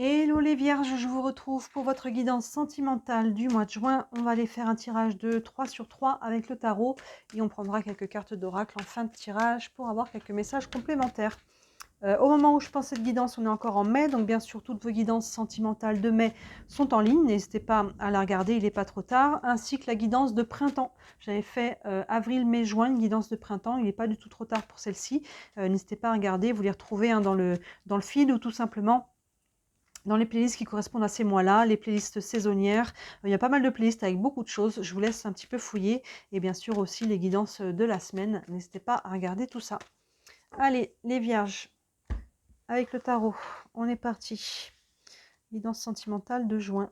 Hello les vierges, je vous retrouve pour votre guidance sentimentale du mois de juin. On va aller faire un tirage de 3 sur 3 avec le tarot et on prendra quelques cartes d'oracle en fin de tirage pour avoir quelques messages complémentaires. Au moment où je pense cette guidance, on est encore en mai, donc bien sûr toutes vos guidances sentimentales de mai sont en ligne. N'hésitez pas à la regarder, il n'est pas trop tard, ainsi que la guidance de printemps. J'avais fait avril, mai, juin, une guidance de printemps, il n'est pas du tout trop tard pour celle-ci. N'hésitez pas à regarder, vous les retrouvez dans le feed ou tout simplement dans les playlists qui correspondent à ces mois-là, les playlists saisonnières. Il y a pas mal de playlists avec beaucoup de choses. Je vous laisse un petit peu fouiller. Et bien sûr aussi les guidances de la semaine. N'hésitez pas à regarder tout ça. Allez, les vierges, avec le tarot, on est parti. Guidance sentimentale de juin.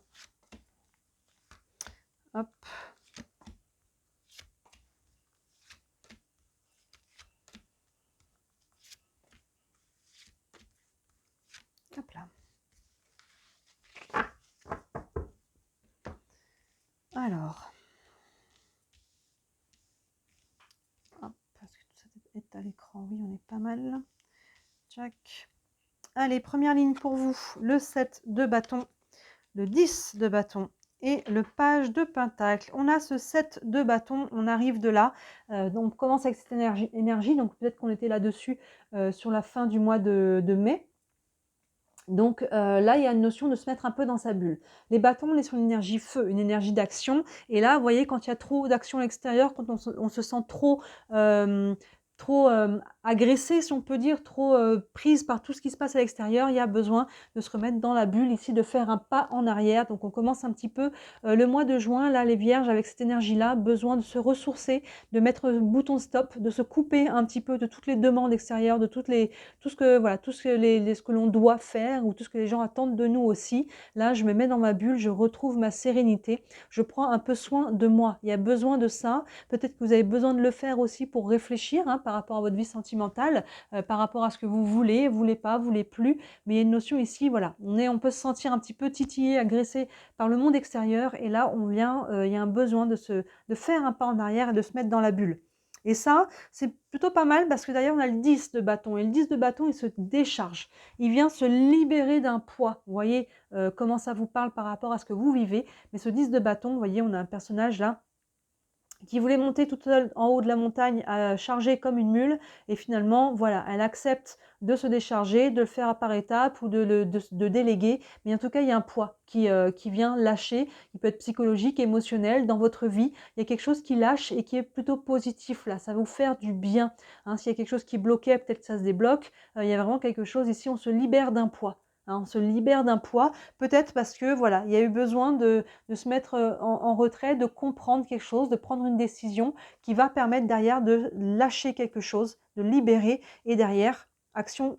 Hop. Hop là. Alors. Hop, parce que tout ça est à l'écran. Oui, on est pas mal. Tchac. Allez, première ligne pour vous. Le 7 de bâton, le 10 de bâton et le page de pentacle. On a ce 7 de bâton, on arrive de là. Donc on commence avec cette énergie donc peut-être qu'on était là-dessus sur la fin du mois de mai. Donc là, il y a une notion de se mettre un peu dans sa bulle. Les bâtons, on est sur une énergie feu, une énergie d'action. Et là, vous voyez, quand il y a trop d'action à l'extérieur, quand on se sent trop agressée, si on peut dire, trop prise par tout ce qui se passe à l'extérieur, il y a besoin de se remettre dans la bulle ici, de faire un pas en arrière. Donc on commence un petit peu le mois de juin, là, les vierges, avec cette énergie-là, besoin de se ressourcer, de mettre le bouton stop, de se couper un petit peu de toutes les demandes extérieures, de tout ce que, voilà, tout ce que, ce que l'on doit faire ou tout ce que les gens attendent de nous aussi. Là, je me mets dans ma bulle, je retrouve ma sérénité, je prends un peu soin de moi. Il y a besoin de ça. Peut-être que vous avez besoin de le faire aussi pour réfléchir par rapport à votre vie sentimentale, par rapport à ce que vous voulez pas, voulez plus. Mais il y a une notion ici, voilà, on peut se sentir un petit peu titillé, agressé par le monde extérieur. Et là, il y a un besoin de faire un pas en arrière et de se mettre dans la bulle. Et ça, c'est plutôt pas mal parce que d'ailleurs, on a le 10 de bâton. Et le 10 de bâton, il se décharge. Il vient se libérer d'un poids. Vous voyez comment ça vous parle par rapport à ce que vous vivez. Mais ce 10 de bâton, vous voyez, on a un personnage là qui voulait monter toute seule en haut de la montagne, chargée comme une mule, et finalement, voilà, elle accepte de se décharger, de le faire par étapes ou de déléguer, mais en tout cas, il y a un poids qui vient lâcher, il peut être psychologique, émotionnel, dans votre vie, il y a quelque chose qui lâche et qui est plutôt positif là, ça va vous faire du bien, s'il y a quelque chose qui bloquait, peut-être que ça se débloque, il y a vraiment quelque chose ici, on se libère d'un poids. On se libère d'un poids, peut-être parce que voilà, il y a eu besoin de se mettre en retrait, de comprendre quelque chose, de prendre une décision qui va permettre derrière de lâcher quelque chose, de libérer et derrière, action,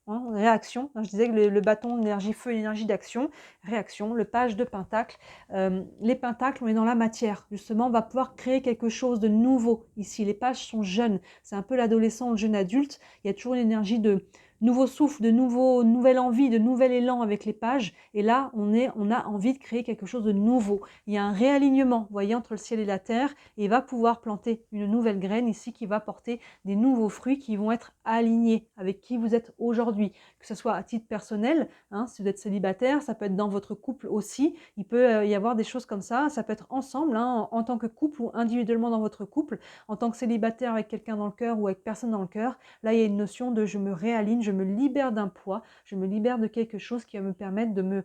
réaction. Je disais que le bâton, l'énergie feu, l'énergie d'action, réaction, le page de pentacle. Les pentacles, on est dans la matière. Justement, on va pouvoir créer quelque chose de nouveau ici. Les pages sont jeunes. C'est un peu l'adolescent, le jeune adulte. Il y a toujours l'énergie de nouveau souffle, de nouvelle envie, de nouvel élan avec les pages. Et là, on a envie de créer quelque chose de nouveau. Il y a un réalignement, vous voyez, entre le ciel et la terre. Et il va pouvoir planter une nouvelle graine ici qui va porter des nouveaux fruits qui vont être alignés avec qui vous êtes aujourd'hui. Que ce soit à titre personnel, si vous êtes célibataire, ça peut être dans votre couple aussi. Il peut y avoir des choses comme ça. Ça peut être ensemble, en tant que couple ou individuellement dans votre couple. En tant que célibataire avec quelqu'un dans le cœur ou avec personne dans le cœur. Là, il y a une notion de je me réaligne, je me libère d'un poids, je me libère de quelque chose qui va me permettre de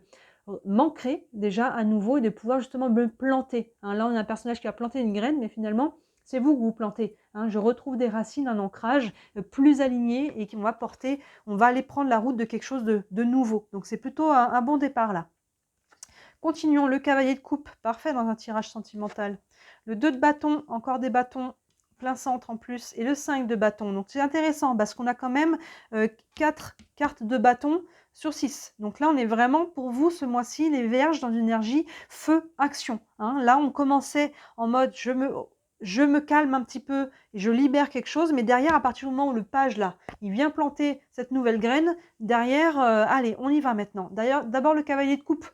m'ancrer déjà à nouveau et de pouvoir justement me planter. Là, on a un personnage qui a planté une graine, mais finalement, c'est vous que vous plantez. Je retrouve des racines, un ancrage plus aligné et qui va porter, on va aller prendre la route de quelque chose de nouveau. Donc c'est plutôt un bon départ là. Continuons, le cavalier de coupe, parfait dans un tirage sentimental. Le 2 de bâton, encore des bâtons, plein centre en plus, et le 5 de bâton. Donc c'est intéressant parce qu'on a quand même 4 cartes de bâton sur 6. Donc là, on est vraiment pour vous ce mois-ci, les vierges, dans une énergie feu, action. Là, on commençait en mode je me calme un petit peu et je libère quelque chose, mais derrière, à partir du moment où le page là, il vient planter cette nouvelle graine, derrière, allez, on y va maintenant. D'ailleurs, d'abord le cavalier de coupe.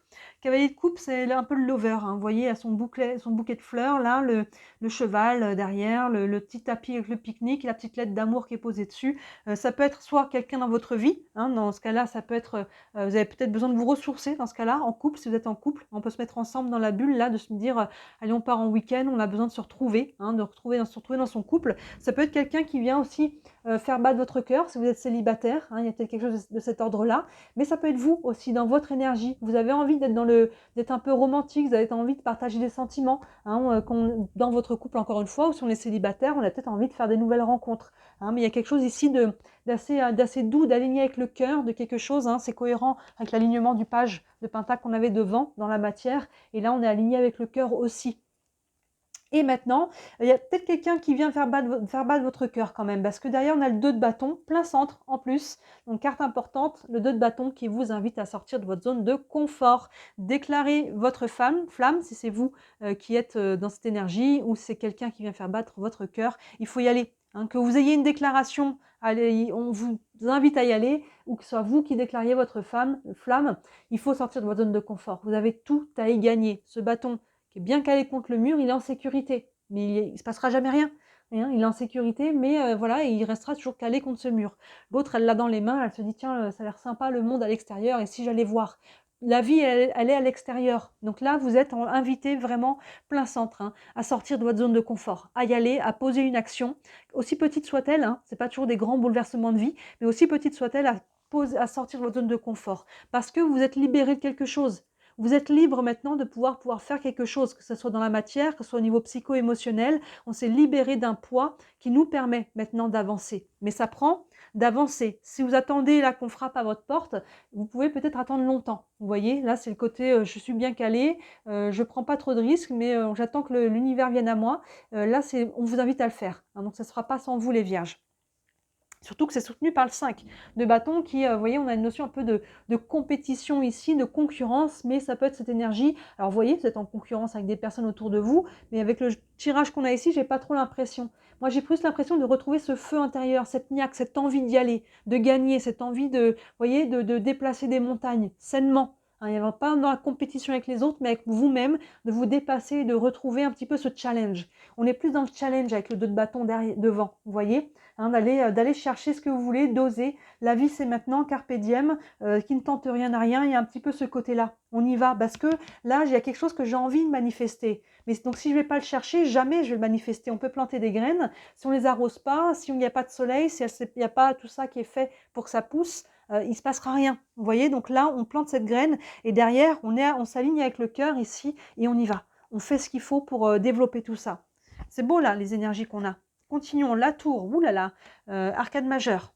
Cavalier de coupe, c'est un peu le lover, hein. Vous voyez, à son bouquet de fleurs, là, le cheval derrière, le petit tapis avec le pique-nique, la petite lettre d'amour qui est posée dessus. Ça peut être soit quelqu'un dans votre vie, hein, dans ce cas-là, ça peut être, vous avez peut-être besoin de vous ressourcer dans ce cas-là, en couple, si vous êtes en couple, on peut se mettre ensemble dans la bulle, là, de se dire, allez, on part en week-end, on a besoin de se retrouver, hein, se retrouver dans son couple. Ça peut être quelqu'un qui vient aussi faire battre votre cœur, si vous êtes célibataire, hein, il y a peut-être quelque chose de cet ordre-là, mais ça peut être vous aussi, dans votre énergie. Vous avez envie d'être un peu romantique, vous avez envie de partager des sentiments, hein, dans votre couple, encore une fois, ou si on est célibataire, on a peut-être envie de faire des nouvelles rencontres, hein, mais il y a quelque chose ici d'assez doux, d'aligné avec le cœur, de quelque chose, hein, c'est cohérent avec l'alignement du page de pentacle qu'on avait devant dans la matière, et là on est aligné avec le cœur aussi. Et maintenant, il y a peut-être quelqu'un qui vient faire battre votre cœur quand même, parce que derrière, on a le 2 de bâton, plein centre en plus. Donc, carte importante, le 2 de bâton qui vous invite à sortir de votre zone de confort. Déclarez votre flamme, si c'est vous qui êtes dans cette énergie, ou c'est quelqu'un qui vient faire battre votre cœur. Il faut y aller. Hein, que vous ayez une déclaration, allez, on vous invite à y aller, ou que ce soit vous qui déclariez votre flamme, il faut sortir de votre zone de confort. Vous avez tout à y gagner. Ce bâton qui est bien calé contre le mur, il est en sécurité. Mais il ne se passera jamais rien. Il est en sécurité, mais voilà, et il restera toujours calé contre ce mur. L'autre, elle l'a dans les mains, elle se dit, tiens, ça a l'air sympa le monde à l'extérieur, et si j'allais voir. La vie, elle est à l'extérieur. Donc là, vous êtes invité vraiment plein centre, hein, à sortir de votre zone de confort, à y aller, à poser une action, aussi petite soit-elle, hein, ce n'est pas toujours des grands bouleversements de vie, mais aussi petite soit-elle, à sortir de votre zone de confort. Parce que vous êtes libéré de quelque chose. Vous êtes libre maintenant de pouvoir faire quelque chose, que ce soit dans la matière, que ce soit au niveau psycho-émotionnel. On s'est libéré d'un poids qui nous permet maintenant d'avancer. Mais ça prend d'avancer. Si vous attendez là qu'on frappe à votre porte, vous pouvez peut-être attendre longtemps. Vous voyez, là c'est le côté je suis bien calé, je ne prends pas trop de risques, mais j'attends que l'univers vienne à moi. Là, on vous invite à le faire. Hein, donc ça ne sera pas sans vous les vierges. Surtout que c'est soutenu par le 5 de bâton qui, vous voyez, on a une notion un peu de compétition ici, de concurrence, mais ça peut être cette énergie. Alors, vous voyez, vous êtes en concurrence avec des personnes autour de vous, mais avec le tirage qu'on a ici, j'ai pas trop l'impression. Moi, j'ai plus l'impression de retrouver ce feu intérieur, cette niaque, cette envie d'y aller, de gagner, cette envie de, vous voyez, de déplacer des montagnes sainement. Hein, il n'y a pas dans la compétition avec les autres, mais avec vous-même, de vous dépasser et de retrouver un petit peu ce challenge. On est plus dans le challenge avec le 2 de bâton devant, vous voyez, hein, d'aller chercher ce que vous voulez, d'oser. La vie, c'est maintenant, carpe diem, qui ne tente rien à rien. Il y a un petit peu ce côté-là. On y va, parce que là, il y a quelque chose que j'ai envie de manifester. Mais donc, si je ne vais pas le chercher, jamais je vais le manifester. On peut planter des graines. Si on ne les arrose pas, si il n'y a pas de soleil, si il n'y a pas tout ça qui est fait pour que ça pousse, il ne se passera rien. Vous voyez, donc là, on plante cette graine et derrière, on s'aligne avec le cœur ici et on y va. On fait ce qu'il faut pour développer tout ça. C'est beau là, les énergies qu'on a. Continuons, la tour, oulala, arcane majeure.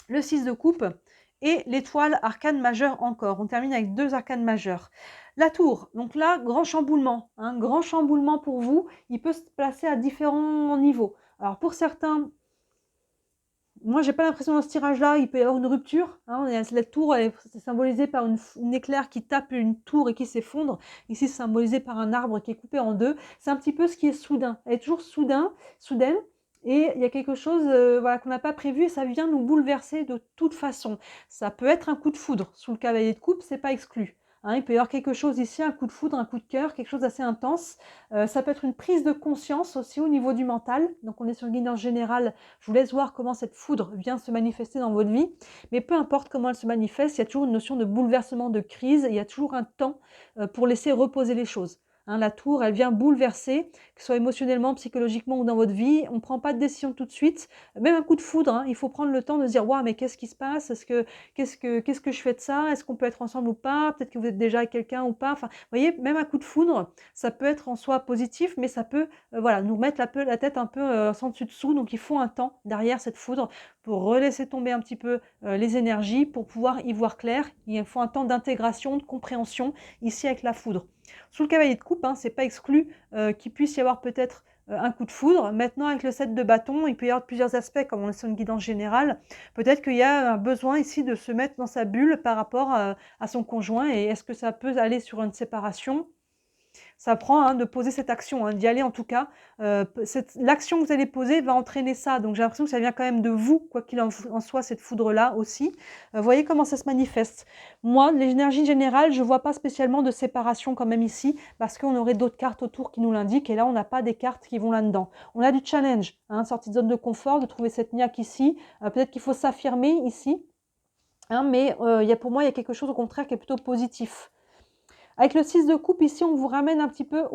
Le 6 de coupe et l'étoile arcane majeure encore. On termine avec 2 arcanes majeures. La tour, donc là, grand chamboulement. Hein, grand chamboulement pour vous. Il peut se placer à différents niveaux. Alors pour certains, moi, j'ai pas l'impression dans ce tirage-là, il peut y avoir une rupture. Hein, la tour, c'est symbolisé par une éclair qui tape une tour et qui s'effondre. Ici, c'est symbolisé par un arbre qui est coupé en deux. C'est un petit peu ce qui est soudain. Elle est toujours soudaine. Et il y a quelque chose voilà, qu'on n'a pas prévu et ça vient nous bouleverser de toute façon. Ça peut être un coup de foudre. Sous le cavalier de coupe, c'est pas exclu. Hein, il peut y avoir quelque chose ici, un coup de foudre, un coup de cœur, quelque chose d'assez intense. Ça peut être une prise de conscience aussi au niveau du mental. Donc on est sur une guidance générale. Je vous laisse voir comment cette foudre vient se manifester dans votre vie. Mais peu importe comment elle se manifeste, il y a toujours une notion de bouleversement, de crise. Il y a toujours un temps pour laisser reposer les choses. Hein, la tour, elle vient bouleverser, que ce soit émotionnellement, psychologiquement ou dans votre vie. On ne prend pas de décision tout de suite. Même un coup de foudre, hein, il faut prendre le temps de se dire « Waouh, mais qu'est-ce qui se passe? Qu'est-ce que je fais de ça? Est-ce qu'on peut être ensemble ou pas? Peut-être que vous êtes déjà avec quelqu'un ou pas. » Enfin, vous voyez, même un coup de foudre, ça peut être en soi positif, mais ça peut voilà, nous mettre la tête un peu sans dessus-dessous. Donc, il faut un temps derrière cette foudre pour relaisser tomber un petit peu les énergies, pour pouvoir y voir clair. Il faut un temps d'intégration, de compréhension ici avec la foudre. Sous le cavalier de coupe, hein, ce n'est pas exclu qu'il puisse y avoir peut-être un coup de foudre. Maintenant, avec le 7 de bâton, il peut y avoir plusieurs aspects, comme on est sur une guidance générale. Peut-être qu'il y a un besoin ici de se mettre dans sa bulle par rapport à son conjoint. Et est-ce que ça peut aller sur une séparation ? Ça prend hein, de poser cette action, hein, d'y aller en tout cas. L'action que vous allez poser va entraîner ça. Donc j'ai l'impression que ça vient quand même de vous, quoi qu'il en soit, cette foudre-là aussi. Voyez comment ça se manifeste. Moi, l'énergie générale, je ne vois pas spécialement de séparation quand même ici, parce qu'on aurait d'autres cartes autour qui nous l'indiquent, et là, on n'a pas des cartes qui vont là-dedans. On a du challenge, hein, sortie de zone de confort, de trouver cette niaque ici. Peut-être qu'il faut s'affirmer ici, hein, mais pour moi, il y a quelque chose au contraire qui est plutôt positif. Avec le 6 de coupe, ici, on vous ramène un petit peu,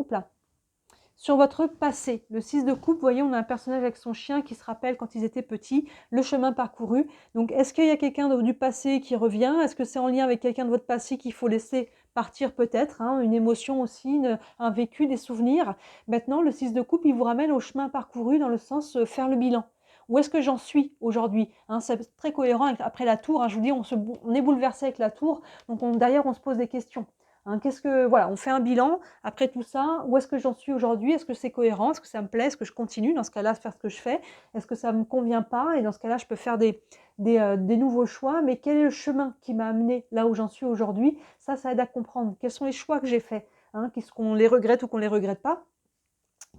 sur votre passé. Le 6 de coupe, vous voyez, on a un personnage avec son chien qui se rappelle quand ils étaient petits, le chemin parcouru. Donc, est-ce qu'il y a quelqu'un du passé qui revient? Est-ce que c'est en lien avec quelqu'un de votre passé qu'il faut laisser partir peut-être, hein, une émotion aussi, un vécu, des souvenirs? Maintenant, le 6 de coupe, il vous ramène au chemin parcouru dans le sens faire le bilan. Où est-ce que j'en suis aujourd'hui, hein? C'est très cohérent après la tour. Hein, je vous dis, on est bouleversé avec la tour. Donc, derrière, on se pose des questions. Hein, voilà, on fait un bilan. Après tout ça, où est-ce que j'en suis aujourd'hui? Est-ce que c'est cohérent? Est-ce que ça me plaît? Est-ce que je continue dans ce cas-là à faire ce que je fais? Est-ce que ça ne me convient pas? Et dans ce cas-là, je peux faire des nouveaux choix. Mais quel est le chemin qui m'a amené là où j'en suis aujourd'hui? Ça aide à comprendre. Quels sont les choix que j'ai faits, hein, qu'est-ce qu'on les regrette ou qu'on ne les regrette pas,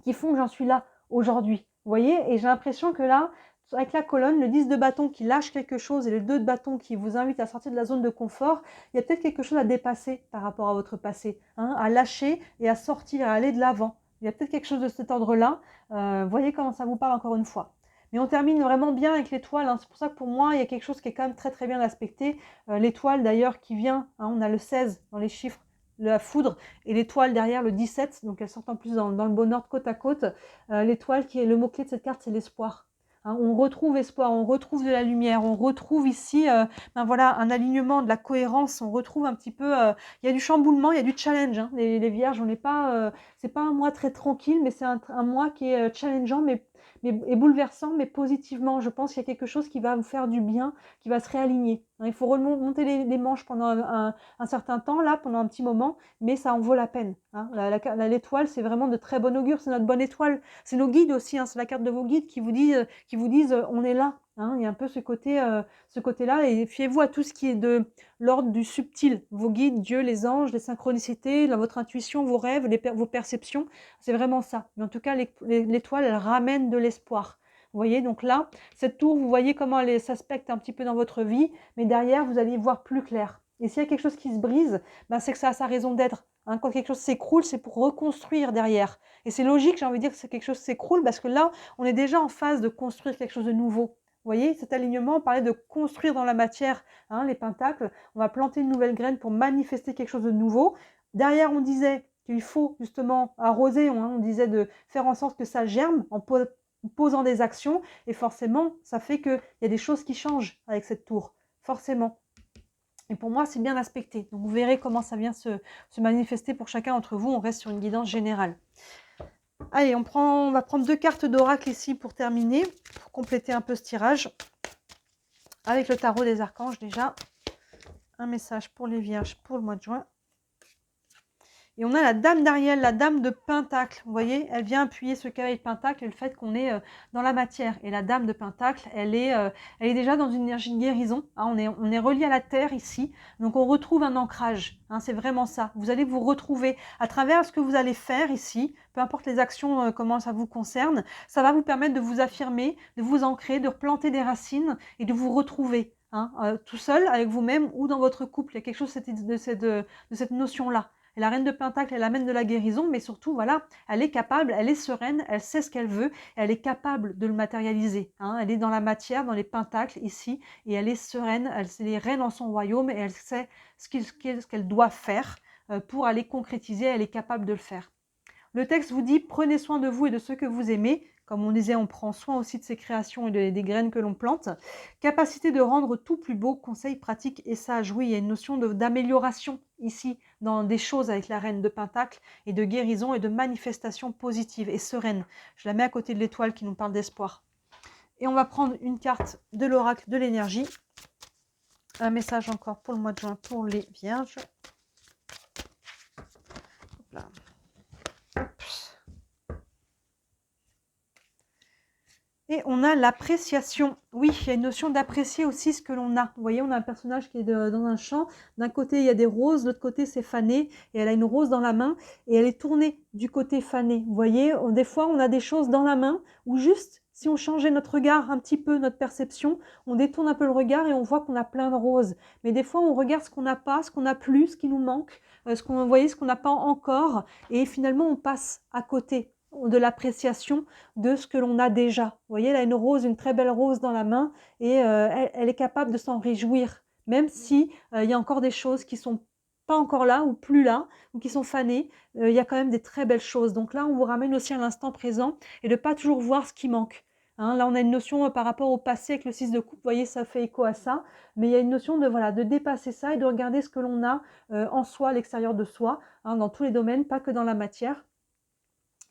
qui font que j'en suis là aujourd'hui. Vous voyez? Et j'ai l'impression que là, avec la colonne, le 10 de bâton qui lâche quelque chose et le 2 de bâton qui vous invite à sortir de la zone de confort, il y a peut-être quelque chose à dépasser par rapport à votre passé, hein, à lâcher et à sortir, à aller de l'avant. Il y a peut-être quelque chose de cet ordre-là. Voyez comment ça vous parle encore une fois. Mais on termine vraiment bien avec l'étoile. Hein. C'est pour ça que pour moi, il y a quelque chose qui est quand même très très bien aspecté. L'étoile d'ailleurs qui vient, hein, on a le 16 dans les chiffres, la foudre, et l'étoile derrière le 17, donc elles sortent en plus dans le bon ordre côte à côte. L'étoile qui est le mot-clé de cette carte, c'est l'espoir. Hein, on retrouve espoir, on retrouve de la lumière, on retrouve ici voilà, un alignement, de la cohérence, on retrouve un petit peu, il y a du chamboulement, il y a du challenge. Hein. Les vierges, on n'est pas, c'est pas un mois très tranquille, mais c'est un mois qui est challengeant, et bouleversant, mais positivement. Je pense qu'il y a quelque chose qui va vous faire du bien, qui va se réaligner. Hein, il faut remonter les manches pendant un certain temps, là, pendant un petit moment, mais ça en vaut la peine. Hein. L'étoile, c'est vraiment de très bon augure, c'est notre bonne étoile. C'est nos guides aussi, hein, c'est la carte de vos guides qui vous disent on est là. Hein. Il y a un peu ce côté-là, et fiez-vous à tout ce qui est de l'ordre du subtil. Vos guides, Dieu, les anges, les synchronicités, votre intuition, vos rêves, vos perceptions, c'est vraiment ça. Mais en tout cas, l'étoile, elle ramène de l'espoir. Vous voyez, donc là, cette tour, vous voyez comment elle s'aspecte un petit peu dans votre vie, mais derrière, vous allez y voir plus clair. Et s'il y a quelque chose qui se brise, ben c'est que ça a sa raison d'être. Hein, quand quelque chose s'écroule, c'est pour reconstruire derrière. Et c'est logique, j'ai envie de dire que quelque chose s'écroule, parce que là, on est déjà en phase de construire quelque chose de nouveau. Vous voyez, cet alignement, on parlait de construire dans la matière, hein, les pentacles. On va planter une nouvelle graine pour manifester quelque chose de nouveau. Derrière, on disait qu'il faut justement arroser, hein, on disait de faire en sorte que ça germe en posant des actions. Et forcément, ça fait qu'il y a des choses qui changent avec cette tour. Forcément. Et pour moi, c'est bien aspecté. Donc, vous verrez comment ça vient se manifester pour chacun d'entre vous. On reste sur une guidance générale. Allez, on va prendre 2 cartes d'oracle ici pour terminer, pour compléter un peu ce tirage. Avec le tarot des archanges déjà. Un message pour les vierges pour le mois de juin. Et on a la dame d'Ariel, la dame de Pentacle. Vous voyez, elle vient appuyer ce cavalier de Pentacle et le fait qu'on est dans la matière. Et la dame de Pentacle, elle est déjà dans une énergie de guérison. Hein, on est relié à la terre ici. Donc on retrouve un ancrage. Hein, c'est vraiment ça. Vous allez vous retrouver à travers ce que vous allez faire ici. Peu importe les actions, comment ça vous concerne. Ça va vous permettre de vous affirmer, de vous ancrer, de replanter des racines et de vous retrouver. Hein, tout seul, avec vous-même ou dans votre couple. Il y a quelque chose de cette notion-là. Et la reine de Pentacle, elle amène de la guérison, mais surtout, voilà, elle est capable, elle est sereine, elle sait ce qu'elle veut, elle est capable de le matérialiser. Hein. Elle est dans la matière, dans les pentacles ici, et elle est sereine, elle est reine en son royaume, et elle sait ce qu'elle doit faire pour aller concrétiser, elle est capable de le faire. Le texte vous dit, prenez soin de vous et de ceux que vous aimez. Comme on disait, on prend soin aussi de ses créations et des graines que l'on plante. Capacité de rendre tout plus beau, conseil pratique et sage. Oui, il y a une notion d'amélioration ici dans des choses avec la reine de Pentacle et de guérison et de manifestation positive et sereine. Je la mets à côté de l'étoile qui nous parle d'espoir. Et on va prendre une carte de l'oracle de l'énergie. Un message encore pour le mois de juin pour les vierges. Hop là. Et on a l'appréciation. Oui, il y a une notion d'apprécier aussi ce que l'on a. Vous voyez, on a un personnage qui est dans un champ. D'un côté, il y a des roses, de l'autre côté, c'est fané. Et elle a une rose dans la main et elle est tournée du côté fané. Vous voyez, des fois, on a des choses dans la main où juste, si on changeait notre regard un petit peu, notre perception, on détourne un peu le regard et on voit qu'on a plein de roses. Mais des fois, on regarde ce qu'on n'a pas, ce qu'on n'a plus, ce qui nous manque, ce qu'on, vous voyez, ce qu'on n'a pas encore. Et finalement, on passe à côté de l'appréciation de ce que l'on a déjà. Vous voyez, elle a une rose, une très belle rose dans la main et elle est capable de s'en réjouir, même si il y a encore des choses qui sont pas encore là ou plus là, ou qui sont fanées, il y a quand même des très belles choses. Donc là, on vous ramène aussi à l'instant présent et de pas toujours voir ce qui manque. Hein, là, on a une notion par rapport au passé avec le 6 de coupe, vous voyez, ça fait écho à ça, mais il y a une notion de, voilà, de dépasser ça et de regarder ce que l'on a en soi, à l'extérieur de soi, hein, dans tous les domaines, pas que dans la matière.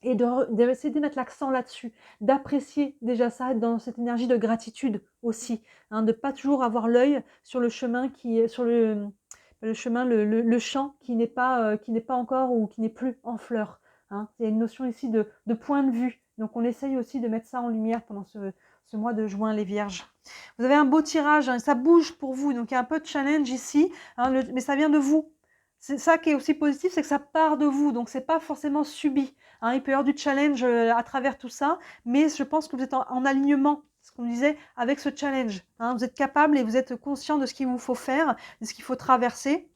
Et d'essayer de mettre l'accent là-dessus, d'apprécier déjà ça, être dans cette énergie de gratitude aussi, hein, de pas toujours avoir l'œil sur le chemin qui est sur le chemin, le champ qui n'est pas encore ou qui n'est plus en fleurs. Hein. Il y a une notion ici de point de vue. Donc on essaye aussi de mettre ça en lumière pendant ce mois de juin, les Vierges. Vous avez un beau tirage, hein, ça bouge pour vous, donc il y a un peu de challenge ici, hein, mais ça vient de vous. C'est ça qui est aussi positif, c'est que ça part de vous, donc c'est pas forcément subi. Hein, il peut y avoir du challenge à travers tout ça, mais je pense que vous êtes en alignement, ce qu'on disait, avec ce challenge. Hein, vous êtes capable et vous êtes conscient de ce qu'il vous faut faire, de ce qu'il faut traverser.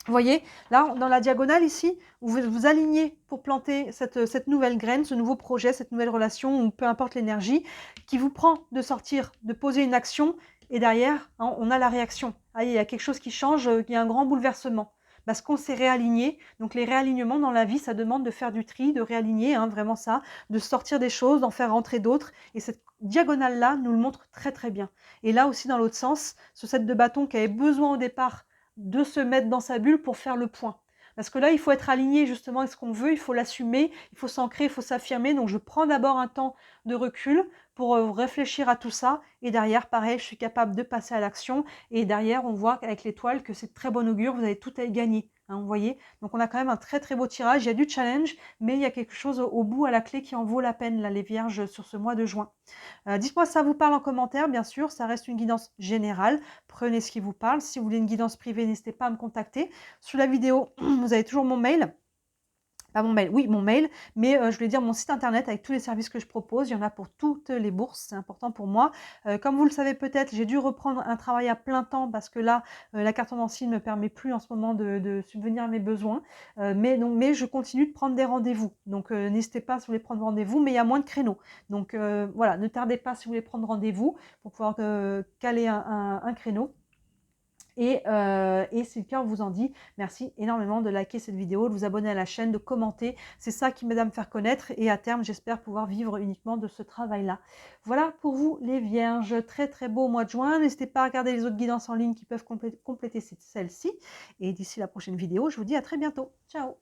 Vous voyez, là, dans la diagonale ici, vous vous alignez pour planter cette nouvelle graine, ce nouveau projet, cette nouvelle relation, ou peu importe l'énergie, qui vous prend de sortir, de poser une action, et derrière, hein, on a la réaction. Ah, il y a quelque chose qui change, il y a un grand bouleversement. Parce qu'on s'est réaligné. Donc les réalignements dans la vie, ça demande de faire du tri, de réaligner, hein, vraiment ça, de sortir des choses, d'en faire rentrer d'autres. Et cette diagonale-là nous le montre très très bien. Et là aussi, dans l'autre sens, ce 7 de bâton qui avait besoin au départ de se mettre dans sa bulle pour faire le point. Parce que là, il faut être aligné justement avec ce qu'on veut, il faut l'assumer, il faut s'ancrer, il faut s'affirmer. Donc je prends d'abord un temps de recul pour réfléchir à tout ça. Et derrière, pareil, je suis capable de passer à l'action. Et derrière, on voit avec l'étoile que c'est très bon augure, vous avez tout à y gagner. Hein, vous voyez, donc on a quand même un très très beau tirage. Il y a du challenge, mais il y a quelque chose au bout, à la clé, qui en vaut la peine, là, les Vierges, sur ce mois de juin. Dites-moi si ça vous parle en commentaire, bien sûr, ça reste une guidance générale. Prenez ce qui vous parle. Si vous voulez une guidance privée, n'hésitez pas à me contacter. Sous la vidéo, vous avez toujours mon mail. Pas mon mail, oui, mon mail, mais je voulais dire mon site internet avec tous les services que je propose. Il y en a pour toutes les bourses, c'est important pour moi. Comme vous le savez peut-être, j'ai dû reprendre un travail à plein temps parce que là, la cartomancie ne me permet plus en ce moment de subvenir à mes besoins. Mais je continue de prendre des rendez-vous. Donc n'hésitez pas si vous voulez prendre rendez-vous, mais il y a moins de créneaux. Donc voilà, ne tardez pas si vous voulez prendre rendez-vous pour pouvoir caler un créneau. Et si le cœur vous en dit, merci énormément de liker cette vidéo, de vous abonner à la chaîne, de commenter. C'est ça qui m'aide à me faire connaître et à terme, j'espère pouvoir vivre uniquement de ce travail-là. Voilà pour vous les Vierges. Très très beau mois de juin. N'hésitez pas à regarder les autres guidances en ligne qui peuvent compléter celle-ci. Et d'ici la prochaine vidéo, je vous dis à très bientôt. Ciao!